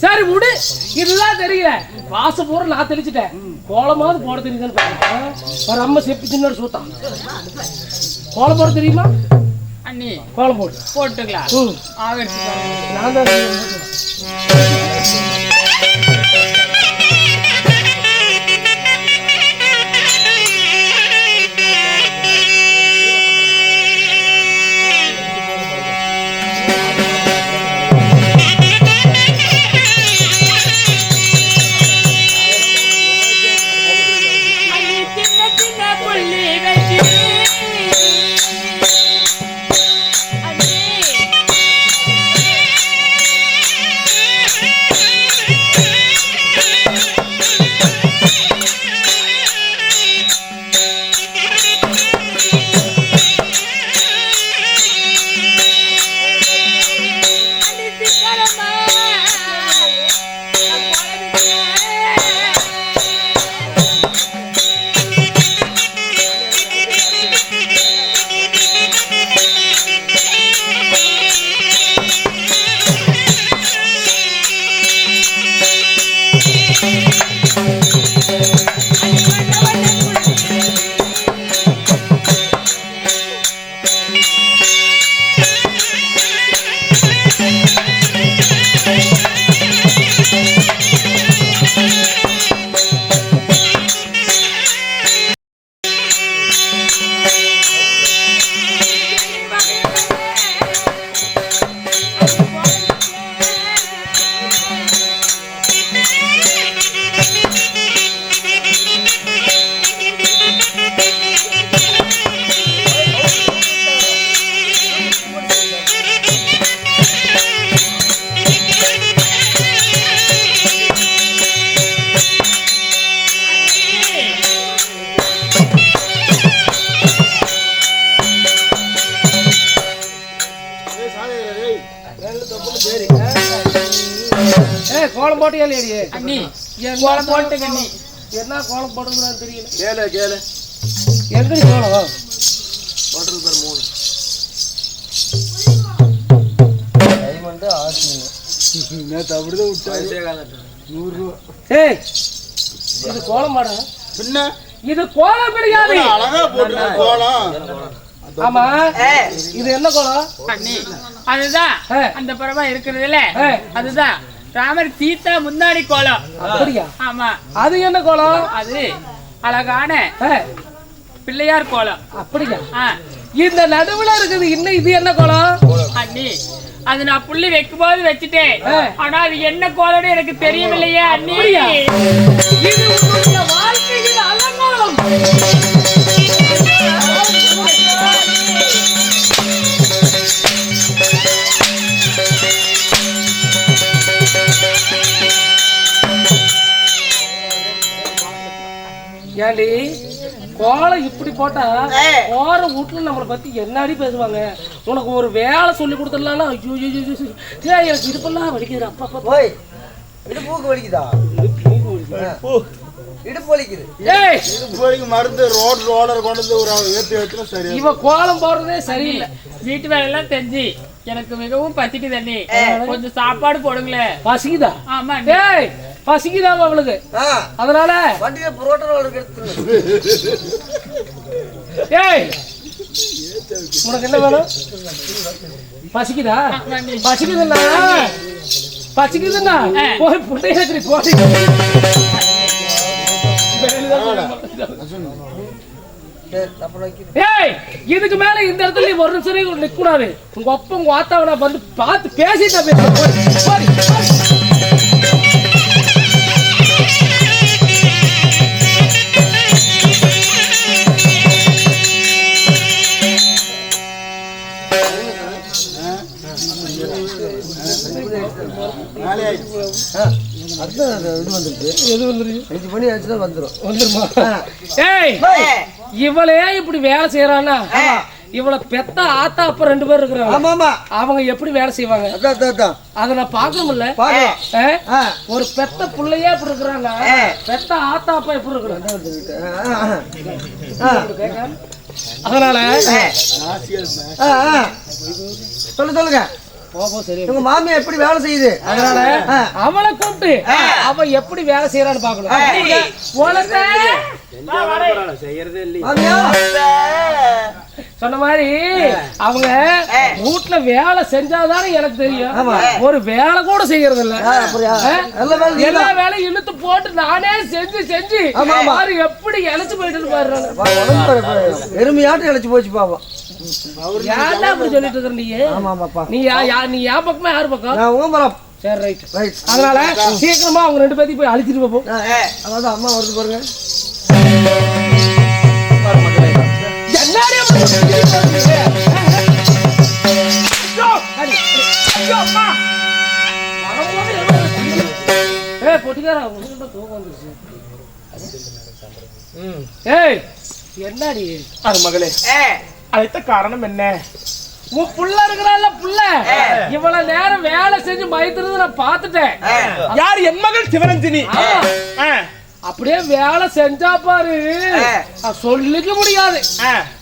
சரி விடு, இதுதான் தெரியல. வாச பூரா நான் தெளிச்சுட்டேன். கோலமாவது போட தெரியுதான்னு பாருங்க. ஒரு அம்மா செப்பி சின்ன சூத்தான். கோலம் போட தெரியுமா அண்ணி? கோலம் போட்டு போட்டுக்கலாம். நான் தான் கோலம் போட்டு அண்ணி. கோலம் போட்டு கண்ணி என்ன கோலம் போட்டுக்கிறான்னு தெரியல. கேளு கேளு எங்கடி கோலம் போட்டுருக்கு பேர் 3 டைமண்ட் ஆசி நேத்து அப்படிதான் விட்டாரு 100 ரூபா. ஏய் இது கோலம் மாடா? என்ன இது கோலம் கிடையாது, அழகா போட்டுருக்கு கோலம். ஆமா இது என்ன கோலம் அண்ணி? அதுதான் அந்த படமா இருக்குறதுல அதுதான் ராமர் சீதா முன்னாடி கோலம். அப்படியா? ஆமா. அது என்ன கோலம்? அது அழகான பிள்ளையார் கோலம். அப்படியா? இந்த நடுவுல இருக்குது இன்னும் இது என்ன கோலம் அண்ணி? அது நான் புள்ளி வைக்கும் போது வச்சுட்டேன். ஆனா அது என்ன கோலம்னு எனக்கு தெரியவில்லையே அண்ணி. இது உங்களுடைய வாழ்க்கையின் அலங்காரம். ஏண்டி கோலம் இப்படி போட்டா போற வீட்டுல நம்மளை பத்தி என்னடி பேசுவாங்க? உனக்கு ஒரு வேலை சொல்லி கொடுத்துடலாம். ஐயோ எனக்கு இடுப்பெல்லாம் வலிக்குது. அப்பா போய் இடுப்புக்கு வலிக்குதா? இடுப்பு வலிக்குது. ஏய் இடுப்பு வலிக்கு மருந்து ரோலர் கொண்டு வந்து ஒரு ஏத்தி வச்சா சரி. இவ கோலம் போடுறதே சரியில்லை. வீட்டு வேலை எல்லாம் தெரிஞ்சு எனக்கு மிகவும் பசிக்குது அண்ணி. கொஞ்சம் சாப்பாடு போடுங்களேன். பசிக்குதா? ஆமா. ஏய் பசிக்குதா அவளுக்கு? அதனால வண்டியில புரோட்டா எடுத்து. ஏய் உனக்கு என்ன வேணும்? பசிக்குதா? பசிக்குதுன்னா பசிக்குதுன்னா போய் புட்டை ஏற்றி போடி. ஏய் இதுக்கு மேல இந்த இடத்துல ஒரு நிமிஷம் நிக்க கூடாது. உங்க அப்பா உங்க ஆத்தாவனா வந்து பார்த்து பேசிட்டா இவளே இப்படி வேலை செய்யறானா? இவளை பெத்த ஆத்தா அப்ப 2 பேர் இருக்கிறாங்க. அவங்க எப்படி வேலை செய்வாங்க? அத நான் பாக்கணும்ல. ஒரு பெத்த பிள்ளையா இப்படி இருக்கிறாங்க, பெத்த ஆத்தா அப்பா எப்படி இருக்கிறாங்க? அதனால சொல்லுங்க உங்க மாமியா எப்படி வேலை செய்யுது அதனால அவளை கூப்பிட்டு அவ எப்படி வேலை செய்யறான்னு பாக்கணும். சொன்ன மாதிரி அவங்க வீட்டுல வேலை செஞ்சாதானே எனக்கு தெரியும். ஒரு வேலை கூட செய்யறது இல்ல. எல்லா வேலையும் இழுத்து போட்டு நானே செஞ்சு செஞ்சு எப்படி இழைச்சு போயிட்டு பாரு. எருமையாட்டு இழைச்சு போச்சு பாப்பா. யாரா அப்படி சொல்லிட்டு இருக்கிற நீ என் பக்கமா யாரு பக்கம்? சரி ரைட் ரைட். அதனால சீக்கிரமா அவங்க 2 பேத்தையும் போய் அழிச்சிட்டு போப்போம். அதாவது அம்மா வருது பாருங்க. என்னடி அது மகளே அழைத்த காரணம் என்ன? உன் புள்ள இருக்கிறாள் புள்ள இவ்வளவு நேரம் வேலை செஞ்சு பயத்துறது நான் பாத்துட்டேன். யார்? என் மகள் சிவரஞ்சினி. அப்படியே வேலை செஞ்சா பாரு சொல்லிக்க முடியாது.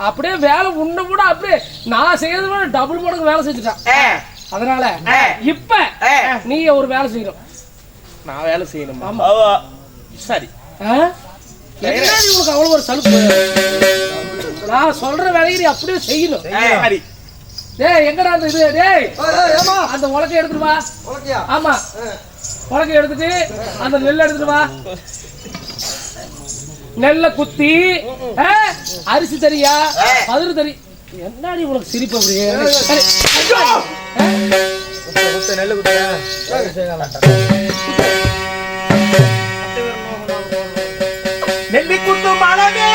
அப்படியே வேலை உன்ன கூட அப்படியே நான் செய்யறது விட டபுள் மடங்கு வேலை செஞ்சுட்டான். அதனால இப்ப நீ ஒரு வேலை செய்யணும். நான் வேலை செய்யணும். ஆமா சரி. உங்களுக்கு அவ்வளவு ஒரு சலுப்பு. நான் சொல்ற வேலையை நீ அப்படியே செய்யணும். டேய் எங்கடா அந்த இது? டேய் அந்த உலக்கை எடுத்துட்டு வா. ஆமா உலக்கை எடுத்துட்டு அந்த நெல் எடுத்துட்டு வா. நெல்ல குத்தி அரிசி தரியா பதிரு தரி. என்னடி உனக்கு சிரிப்பு? அப்படியே நெல்லு நெல்லி குத்து மழவே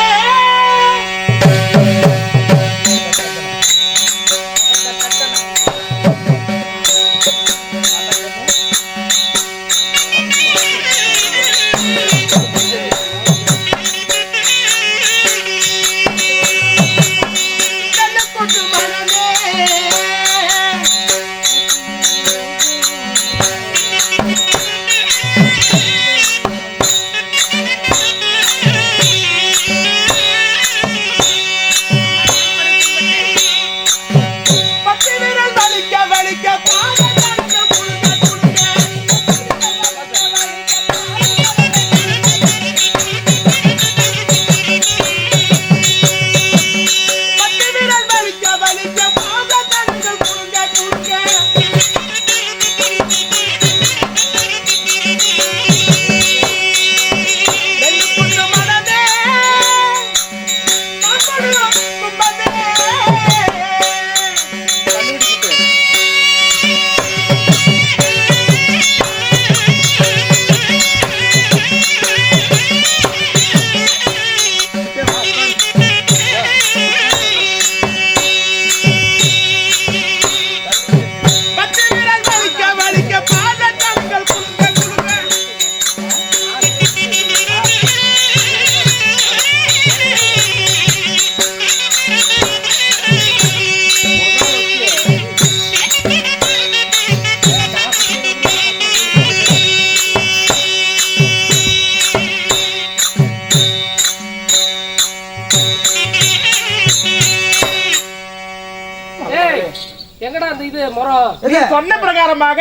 எங்கடா அந்த இது மரம்? நீ சொன்ன பிரகாரமாக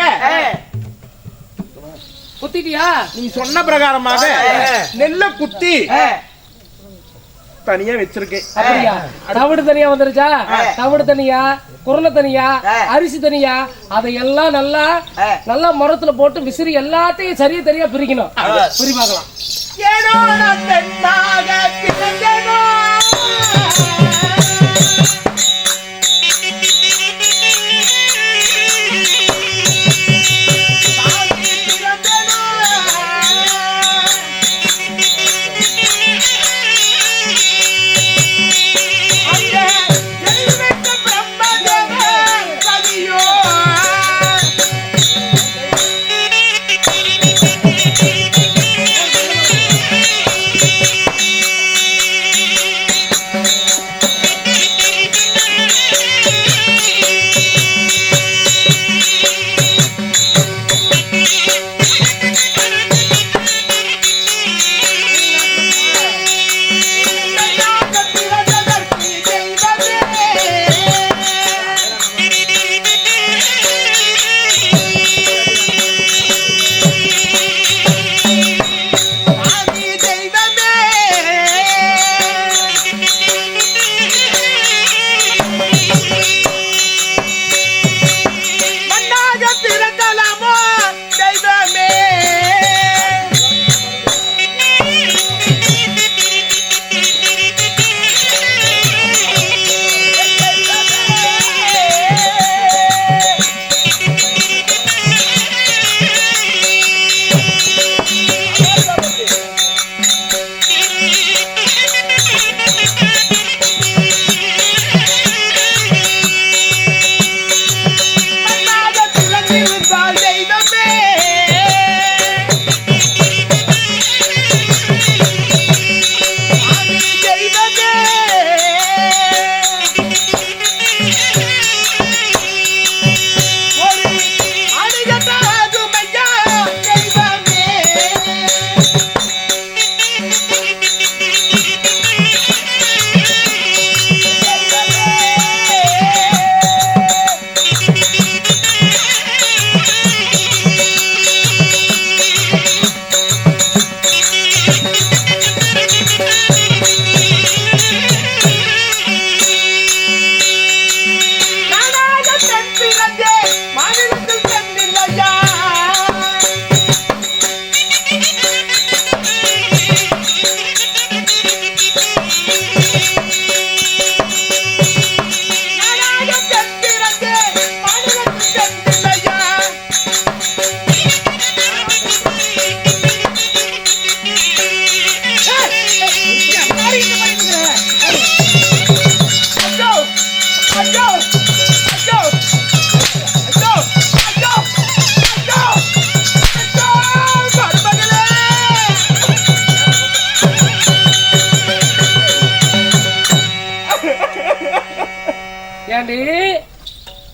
குத்திட்டியா? நீ சொன்ன பிரகாரமாக நெல்ல குத்தி தனியா வச்சிருக்கேன். அப்படியா? தவிடு தனியா வந்துருச்சா? தவிடு தனியா, குருணை தனியா, அரிசி தனியா, அதையெல்லாம் நல்லா நல்லா மரத்துல போட்டு விசிறி எல்லாத்தையும் சரியா தனியா பிரிக்கணும். பிரி பார்க்கலாம். ஏனோ நான் பெண்ணாக பிறந்தேனோ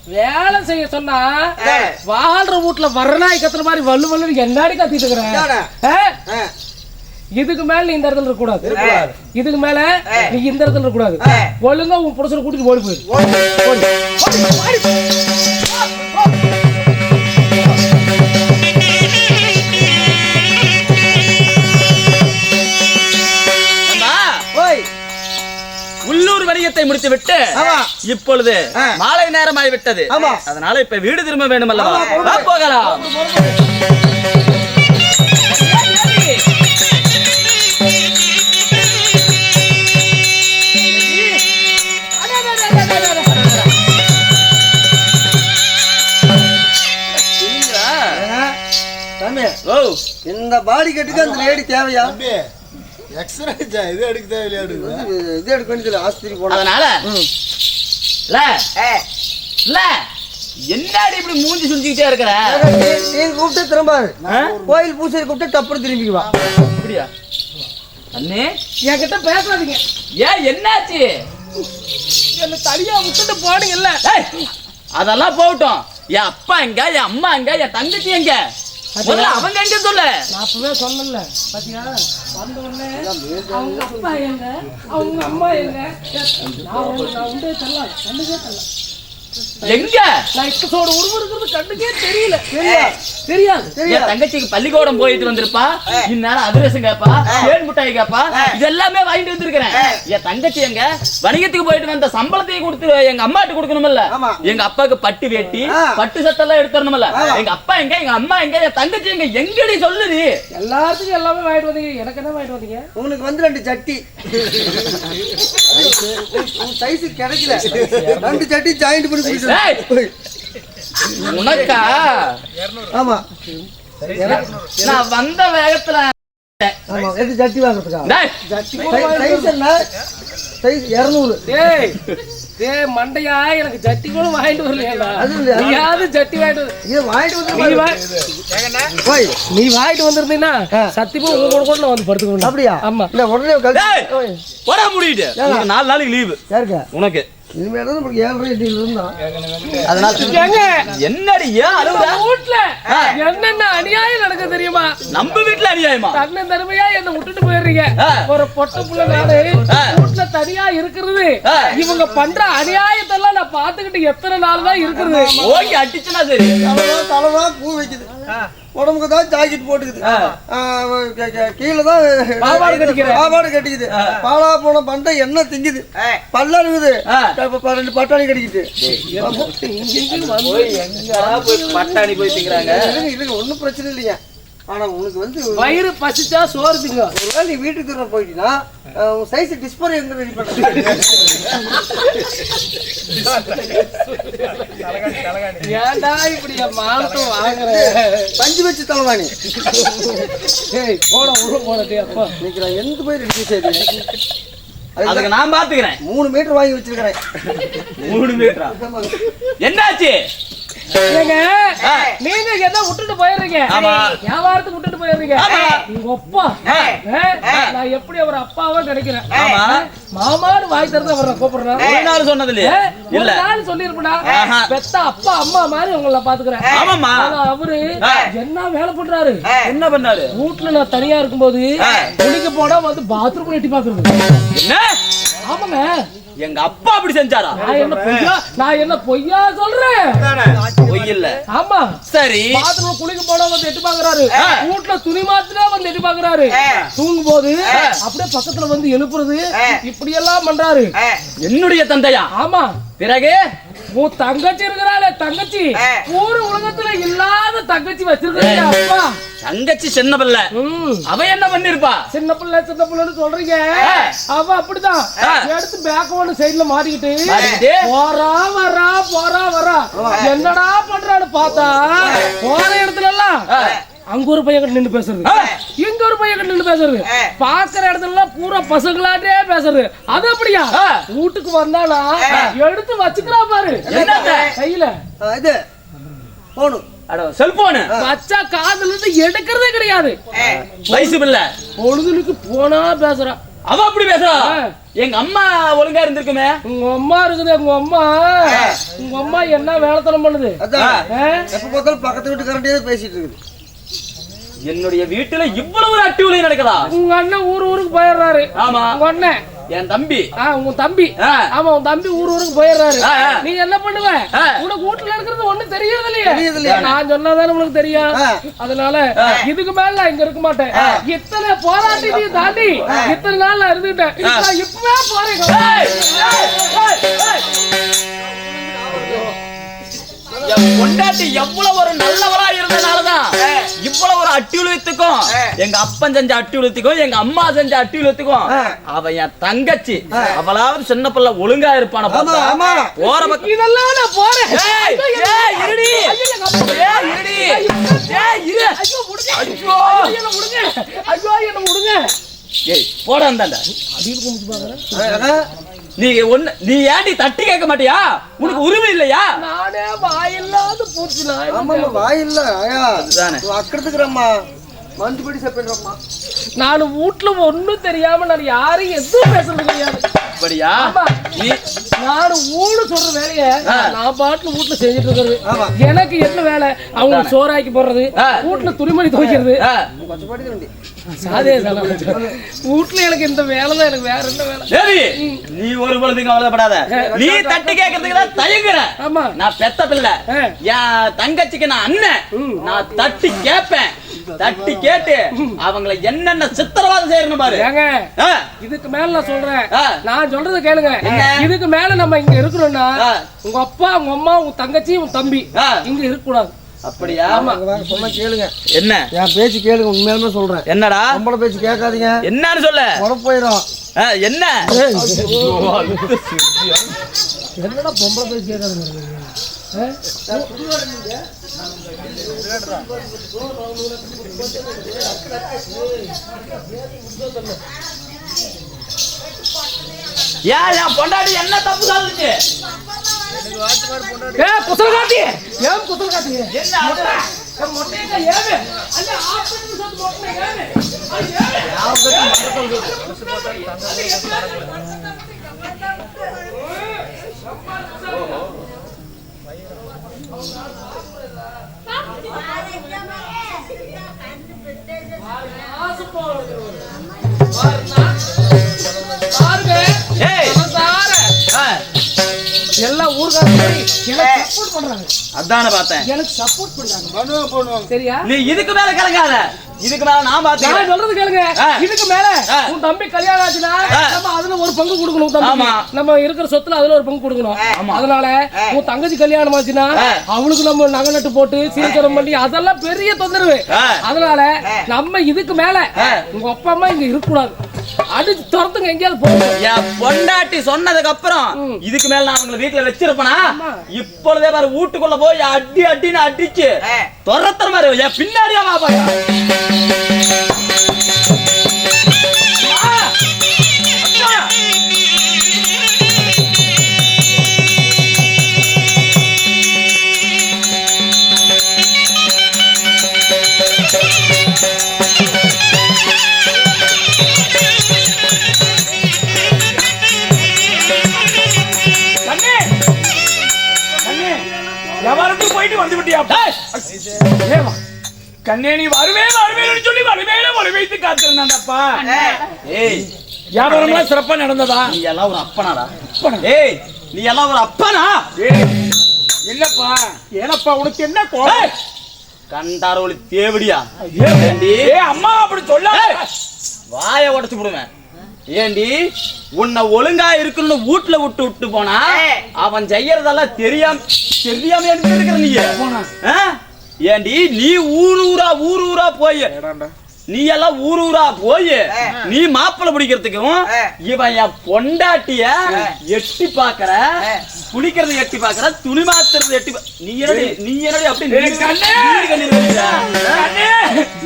வேலை செய்ய சொன்னா வாழ்ற வீட்டுல வரநாய் கத்துற மாதிரி வல்லு வல்லு என்னாடி கத்திட்டு இருக்கிறேன். இதுக்கு மேல நீ இந்த இடத்துல இருக்க கூடாது. இதுக்கு மேல நீ இந்த இடத்துல இருக்க கூடாது. ஒழுங்கா உன் புருஷனை கூட்டிட்டு ஓடி போயிரு. உள்ளூர் வணிகத்தை முடித்து விட்டு இப்பொழுது மாலை நேரம் ஆகிவிட்டது. அதனால இப்ப வீடு திரும்ப வேண்டும் அல்லவா? போகலாம். இந்த பாடி கட்டுக்கு அந்த லேடி தேவையா? என்னடி இப்படி மூஞ்சி சுஞ்சிக்கிட்டே இருக்கிற? நீ கூப்பிட்டு திரும்பாரு கோயில் பூசை கூப்பிட்டு டப்புனு திரும்பிக்குவா. அப்படியா அண்ணே? என்கிட்ட பேசாதீங்க. ஏன் என்னாச்சு? என்ன தனியா விட்டுட்டு போனீங்கல்ல? அதெல்லாம் போகட்டும். என் அப்பா எங்க, என் அம்மா எங்க, என் தங்கச்சி எங்க? அவங்க எங்க சொல்ல? நான் அப்பவே சொன்னல பாத்தியா? வந்த உடனே அவங்க அப்பா எங்க, அவங்க அம்மா எங்க, நான் உண்டே தரலாம், கண்ணுக்கே தரலாம். எங்க நான் இப்போட உருவருக்கிறது கண்ணுக்கே தெரியல. தெரியாது. என் தங்கச்சிக்கு பள்ளிக்கூடம் போயிட்டு வந்திருப்பா. இந்நேரம் அதிரசம் கேப்பா, தேன் முட்டாய் கேப்பா. இது எல்லாமே வாங்கிட்டு வந்திருக்கிறேன். என் தங்கச்சி எங்க வணிகத்துக்கு போயிட்டு வந்த சம்பளத்தையும் கொடுத்து எங்க அம்மாட்டு கொடுக்கணும்ல. எங்க அப்பாவுக்கு பட்டு வேட்டி பட்டு சட்டை எல்லாம் எடுத்துடணும்ல. எங்க அப்பா எங்க, எங்க அம்மா எங்க, என் தங்கச்சி எங்க? எங்கடி சொல்லுது? எல்லாத்துக்கும் எல்லாமே வாங்கிட்டு வந்தீங்க. எனக்கு என்ன வாங்கிட்டு வந்தீங்க? உங்களுக்கு வந்து 2 சட்டி சைஸ் கிடைக்கல. 2 சட்டி ஜாயிண்ட் பண்ணி உனக்கா? ஆமா, நான் வந்த வேகத்துல சட்டி வாங்குறதுக்கா? சைஸ் 200. மண்டையா, எனக்கு ஜட்டி கூட வாங்கிட்டு வரலையா? ஜட்டி நீ வாங்கிட்டு வந்திருந்தீங்கன்னா சத்தியமா உங்க கூட நான் வந்து படுத்துக்கணும். அப்படியா? ஆமா. இல்ல உடனே போட முடியுது. 4 நாளைக்கு லீவு உனக்கு. என்னடி என்னென்ன அநியாயம் நடக்க தெரியுமா? நம்ம வீட்டுல அநியாயமா? தன்னை தனிமையா என்ன விட்டுட்டு போயிடுறீங்க. ஒரு பொட்ட புள்ள நாடு வீட்டுல தனியா இருக்கிறது. இவங்க பண்ற அநியாயத்தெல்லாம் நான் பாத்துக்கிட்டு எத்தனை நாள் தான் இருக்குது. ஓகே அடிச்சுனா சரி. தலைதான் பூ வைக்குது, உடம்புக்கு தான் ஜாக்கெட் போட்டுக்குது, கீழே தான் பாவாடு கட்டிக்குது, பாலா போன பண்டை என்ன திங்குது, பல்ல இருக்குது, 2 பட்டாணி கட்டிக்குது. பட்டாணி போய் திங்கிறாங்க. ஒன்னும் பிரச்சனை இல்லையா? ஆனா உனக்கு வந்து வயிறு பசிச்சா சோறு திங்க. ஒருவேளை நீ வீட்டுக்கு தூரம் போயிட்டீங்கன்னா சைஸ் டிஸ்பர் எங்க ரெடி பண்ண? ஏன்டா இப்படி மானத்தை வாங்குற? பஞ்சு வச்சு தலைவாணி. போட உள்ள போனதே அப்பா. இன்னைக்கு நான் எந்த போய் ரெடி செய்து அதுக்கு நான் பாத்துக்கிறேன். 3 மீட்டர் வாங்கி வச்சிருக்கிறேன். 3 மீட்டரா? என்னாச்சு? நீங்க என்ன விட்டுட்டு போயிடுறீங்க? வியாபாரத்துக்கு விட்டுட்டு போயிடுறீங்க. உங்க அப்பா நான் எப்படி அவர் அப்பாவா கிடைக்கிறேன்? மாமான்னு வாய் திறந்து அவரை கூப்பிடுறேன். ஒரு நாள் சொன்னது இல்லையா? இல்ல நாள் சொல்லிருப்பா. பெத்த அப்பா அம்மா மாதிரி உங்களை பாத்துக்கிறேன். அவரு என்ன வேலை பண்றாரு? என்ன பண்ணாரு? வீட்டுல நான் தனியா இருக்கும்போது குளிக்க போனா வந்து பாத்ரூம் எட்டி பாக்குறது. என்ன? ஆமாங்க, எங்க அப்பா அப்படி செஞ்சாரா? நான் என்ன பொய்யா சொல்றேன்? பொய் இல்ல. ஆமா. சரி, பாத்ரூம் குளிக்க போனா வந்து எட்டி பாக்குறாரு. வீட்டுல துணி மாத்தினா வந்து எட்டி பாக்குறாரு. தூங்கும் போது அப்படியே பக்கத்துல வந்து எழுப்புறது, இப்படி எல்லாம் பண்றாரு. என்னுடைய தந்தையா? ஆமா. பிறகு உன் தங்கச்சி இருக்கிறாளே, தங்கச்சி ஊரு உலகத்துல இல்லாத தங்கச்சி வச்சிருக்க அப்பா. தங்கச்சி சின்ன பிள்ளை, அவ என்ன பண்ணிருப்பா? சின்ன பிள்ளைன்னு சொல்றீங்க. அவ அப்படிதான் எடுத்து பேக் ஒண்ணு சைடுல மாட்டிக்கிட்டு போறா வரா. என்னடா பண்றான்னு பார்த்தா போற இடத்துல எல்லாம் அங்க ஒரு பையன் கிட்ட நின்று பேசுறது, இங்க ஒரு பையன் கிட்ட நின்று பேசுறது, பாக்குற இடத்துல எல்லாம் பூரா பசங்களாட்டே பேசுறது. அது அப்படியா? வீட்டுக்கு வந்தானா எடுத்து வச்சுக்கிறா பாரு கையில இது போனு செல்போனு வச்சா காதுல இருந்து எடுக்கிறதே கிடையாது. வயசு பிள்ளை பொழுதுக்கு போனா பேசுறா. அவ அப்படி பேசுறா? எங்க அம்மா ஒழுங்கா இருந்திருக்குமே. உங்க அம்மா இருக்குது, உங்க அம்மா அம்மா என்ன வேலைத்தனம் பண்ணுது? அதான் எப்ப பார்த்தாலும் பக்கத்து வீட்டு கரண்டியே பேசிட்டு இருக்குது. என்னுடைய வீட்டுல இவ்வளவு ஒரு அட்டுவலி நடக்குதா? உங்க அண்ணன் ஊருக்கு போயிடுறாரு. ஆமா, உங்க அண்ணன் என் தம்பி. உன் தம்பி. ஆமா, உன் தம்பி ஊருக்கு போயிடுறாரு. நீ என்ன பண்ணுவ? உனக்கு வீட்டுல இருக்கிறது ஒண்ணு தெரியறது இல்லையா? நான் சொன்னாதானே உனக்கு தெரியும். அதனால இதுக்கு மேல நான் இங்க இருக்க மாட்டேன். இத்தனை போராட்டத்தையும் தாண்டி இத்தனை நாள் நான் இருந்துட்டேன். இப்பவே போறேன். பொண்டாட்டி எவ்வளவு ஒரு நல்லவரா இருந்தனாலதான் இவ்வளவு ஒரு அட்டியுலத்துக்கும் எங்க அப்பன் செஞ்ச அட்டியுலத்துக்கும் எங்க அம்மா செஞ்ச அட்டியுலத்துக்கும் அவ என் தங்கச்சி அவளாவது சின்ன பிள்ளை ஒழுங்கா இருப்பான போற பக்கம் இதெல்லாம் நான் போறேன். போட நீ ஏன்டி தட்டி கேட்க மாட்டியா? உனக்கு உரிமை இல்லையா? நானே வாயில்லாத போச்சுனா. ஆமா வாயில்ல ஆயா அக்கறதுக்குறம்மா மஞ்சபடி செப்பேன்றம்மா. நான் வீட்ல ஒண்ணும் தெரியாம நான் யாரையும் எதுவும் பேசுறது கிடையாது. அப்படியா? நான் ஊடு சொல்ற வேலைய நான் பாட்டுல வீட்டுல செஞ்சுட்டு இருக்கிறது. எனக்கு என்ன வேலை? அவங்க சோறாக்கி போடுறது, வீட்டுல துணிமணி துவைக்கிறது. வீட்டுல எனக்கு இந்த வேலை தான். எனக்கு வேற என்ன வேலை? சரி, நீ ஒரு பொழுதுக்கு கவலைப்படாத. நீ தட்டி கேட்கறதுக்கு தான் தயங்குற. ஆமா, நான் பெத்த பிள்ளை. என் தங்கச்சிக்கு நான் அண்ணன். நான் தட்டி கேட்பேன். தட்டி கேட்டு அவங்களை என்னென்ன சித்திரவாதம் செய்யணும் பாரு. இதுக்கு மேல நான் சொல்றேன். நான் சொல்றதை கேளுங்க. இதுக்கு மேல நம்ம இங்க இருக்கிறோம்னா உங்க அப்பா, உங்க அம்மா, உங்க தங்கச்சி, உங்க தம்பி இங்க இருக்க கூடாது. அப்படியா? சொன்ன கேளுங்க. என்ன? என் பேச்சு கேளுங்க. உண்மையாலுமே சொல்றேன். என்னடா? நம்மள பேச்சு கேட்காதீங்க. என்னன்னு சொல்ல? உடம்பு போயிடும். என்ன என்னடா பொம்பளை பேச்சு கேட்காதீங்க? பொண்டாடி என்ன தப்பு சாதிச்சு? குசல் காட்டி ஏன் குசல் காட்டி எல்லாம் ஊர்காரங்க சப்போர்ட் பண்றாங்க. அதானே பார்த்தேன். எனக்கு சப்போர்ட் பண்றாங்க. சரியா? நீ இதுக்கு மேல கலங்காத. இதுக்கு மேல நான் பாத்தேன். நான் சொல்றது கேளுங்க. இதுக்கு மேல உன் தம்பி கல்யாணம் ஆச்சுனா நம்ம அதுல ஒரு பங்கு கொடுக்கணும். தம்பி நம்ம இருக்கிற சொத்துல அதுல ஒரு பங்கு கொடுக்கணும். அதனால உன் தங்கச்சி கல்யாணம் ஆச்சுனா அவளுக்கு நம்ம நகை நட்டு போட்டு சீர்கரம் பண்ணி அதெல்லாம் பெரிய தொந்தரவு. அதனால நம்ம இதுக்கு மேல உங்க அப்பா அம்மா இங்க இருக்க கூடாது. அடிச்சு துரத்துங்க எங்கேயாவது போகும். என் பொண்டாட்டி சொன்னதுக்கு அப்புறம் இதுக்கு மேல நான் அவங்களை வீட்டுல வச்சிருப்பேனா? இப்பொழுதே பாரு வீட்டுக்குள்ள போய் அடி அடின்னு அடிச்சு துரத்துற மாதிரி என் பின்னாடியா வாப்பாங்க. கண்ணே நீ வருவேன் சொல்லி வரு வைத்து காத்திருந்தாப்பா. வியாபாரம் சிறப்பா நடந்ததா? நீ எல்லாம் ஒரு அப்பனாடா? நீ எல்லாம் ஒரு அப்பனா? இல்லப்பா. ஏனப்பா உனக்கு என்ன கோபம்? கண்டாரோலி தேவடியா? அம்மா அப்படி சொல்ல வாய உடைச்சு விடுவேன். ஏண்டி உன்னை ஒழுங்கா இருக்குன்னு வீட்டுல விட்டு போனா அவன் செய்யறதெல்லாம் தெரியாம இருக்கிற நீ ஏண்டி நீ ஊரூரா போய் நீ எல்லாம் ஊரூரா போய் நீ மாப்பிள்ளை பிடிக்கிறதுக்கும் இவன் என் பொண்டாட்டிய எட்டி பாக்குற, குளிக்கிறது எட்டி பாக்குற, துணி மாத்துறது எட்டி நீ என்னடி அப்படி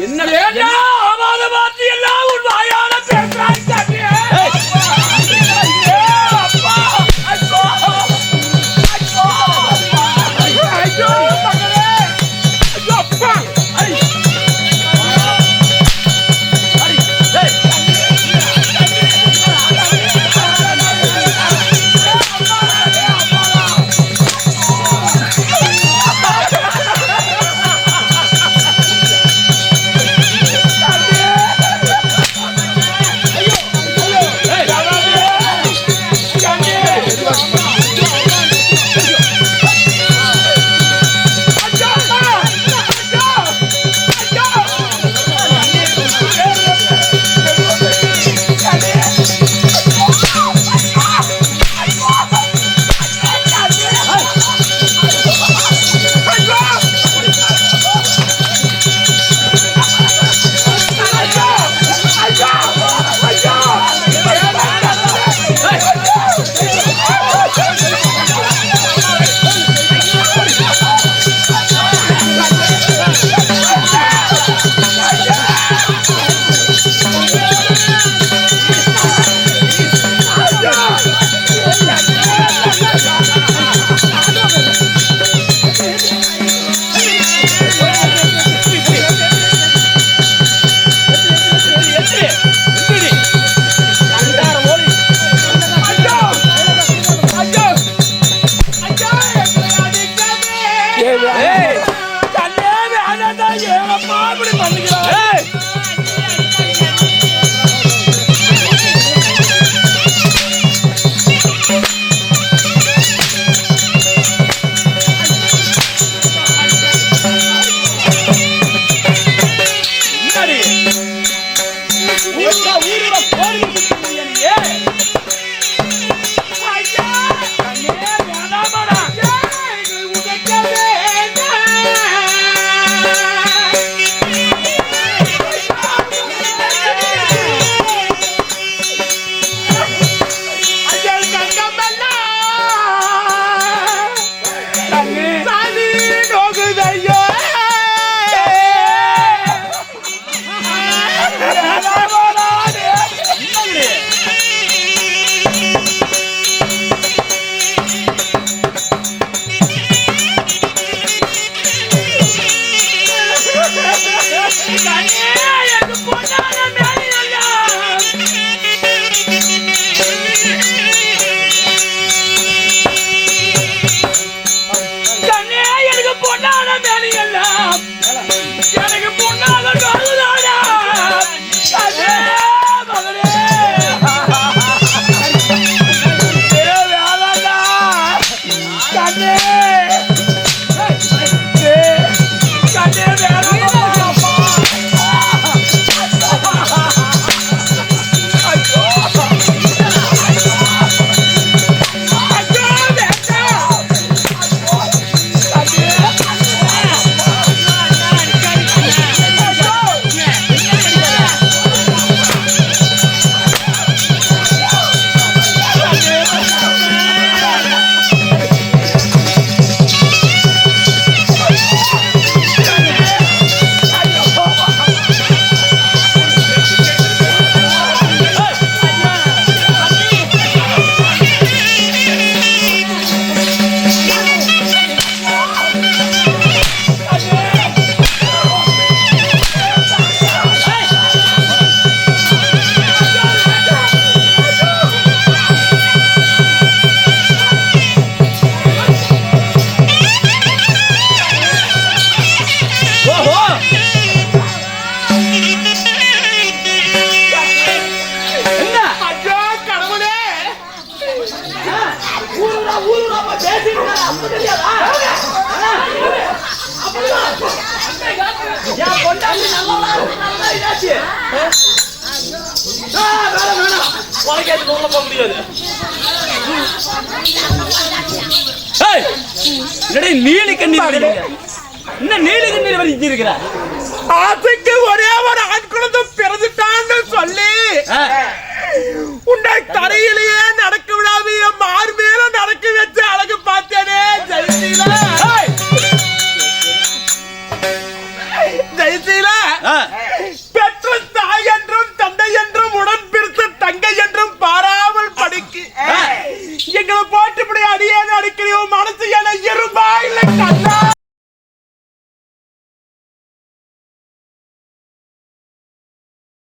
என்ன பொன்னான மேனி எல்லாம் எனக்கு பொன்னாத கருதாடா அதே மகனே வேளாண்டா கண்ணே கண்ணே வேளாண்டா நீலி கண்ணீர் என்ன நீலி கண்ணீர் வலிச்சிருக்கிற ஆசைக்கு ஒரே ஒரு ஆண் குழந்தை பிறந்துட்டான்னு சொல்லி உன்னை தரையிலேயே நடக்க விடாம மாறு மேல நடக்க வச்சு